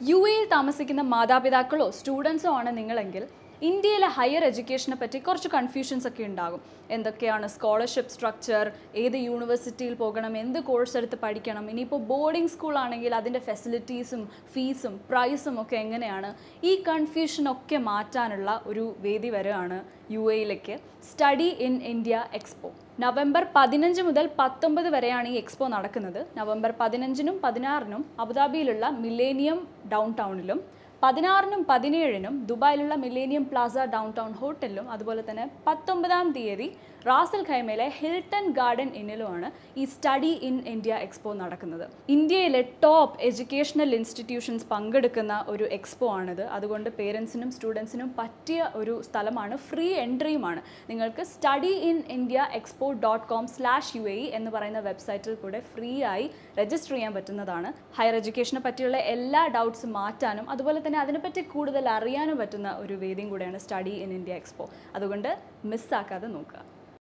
U എയിൽ താമസിക്കുന്ന മാതാപിതാക്കളോ സ്റ്റുഡൻസോ ആണ് നിങ്ങളെങ്കിൽ ഇന്ത്യയിലെ ഹയർ എഡ്യൂക്കേഷനെ പറ്റി കുറച്ച് കൺഫ്യൂഷൻസ് ഒക്കെ ഉണ്ടാകും. എന്തൊക്കെയാണ് സ്കോളർഷിപ്പ് സ്ട്രക്ചർ, ഏത് യൂണിവേഴ്സിറ്റിയിൽ പോകണം, എന്ത് കോഴ്സ് എടുത്ത് പഠിക്കണം, ഇനിയിപ്പോൾ ബോർഡിംഗ് സ്കൂൾ ആണെങ്കിൽ അതിൻ്റെ ഫെസിലിറ്റീസും ഫീസും പ്രൈസും ഒക്കെ എങ്ങനെയാണ്, ഈ കൺഫ്യൂഷനൊക്കെ മാറ്റാനുള്ള ഒരു വേദി വരെയാണ് യു എയിലേക്ക് study in India expo. November 15 മുതൽ 19 വരെയാണ് ഈ എക്സ്പോ നടക്കുന്നത്. നവംബർ 15-നും 16-നും അബുദാബിയിലുള്ള മില്ലേനിയം ഡൗൺ ടൗണിലും 16-നും 17-നും ദുബായിലുള്ള മില്ലേനിയം പ്ലാസ ഡൗൺ ടൗൺ ഹോട്ടലിലും അതുപോലെ തന്നെ 19-ാം തീയതി റാസൽ ഖൈമയിലെ ഹിൽട്ടൺ ഗാർഡൻ ഇന്നിലുമാണ് ഈ സ്റ്റഡി ഇൻ ഇന്ത്യ എക്സ്പോ നടക്കുന്നത്. ഇന്ത്യയിലെ ടോപ്പ് എഡ്യൂക്കേഷണൽ ഇൻസ്റ്റിറ്റ്യൂഷൻസ് പങ്കെടുക്കുന്ന ഒരു എക്സ്പോ ആണിത്. അതുകൊണ്ട് പേരൻസിനും സ്റ്റുഡൻസിനും പറ്റിയ ഒരു സ്ഥലമാണ്, ഫ്രീ എൻട്രിയുമാണ്. നിങ്ങൾക്ക് studyinIndiaexpo.com/UAE എന്ന് പറയുന്ന വെബ്സൈറ്റിൽ കൂടെ ഫ്രീ ആയി രജിസ്റ്റർ ചെയ്യാൻ പറ്റുന്നതാണ്. ഹയർ എഡ്യൂക്കേഷനെ പറ്റിയുള്ള എല്ലാ ഡൗട്ട്സും മാറ്റാനും അതുപോലെ തന്നെ അതിനെപ്പറ്റി കൂടുതൽ അറിയാനും പറ്റുന്ന ഒരു വേദിയും കൂടെയാണ് സ്റ്റഡി ഇൻ ഇന്ത്യ എക്സ്പോ. അതുകൊണ്ട് മിസ്സാക്കാതെ നോക്കുക.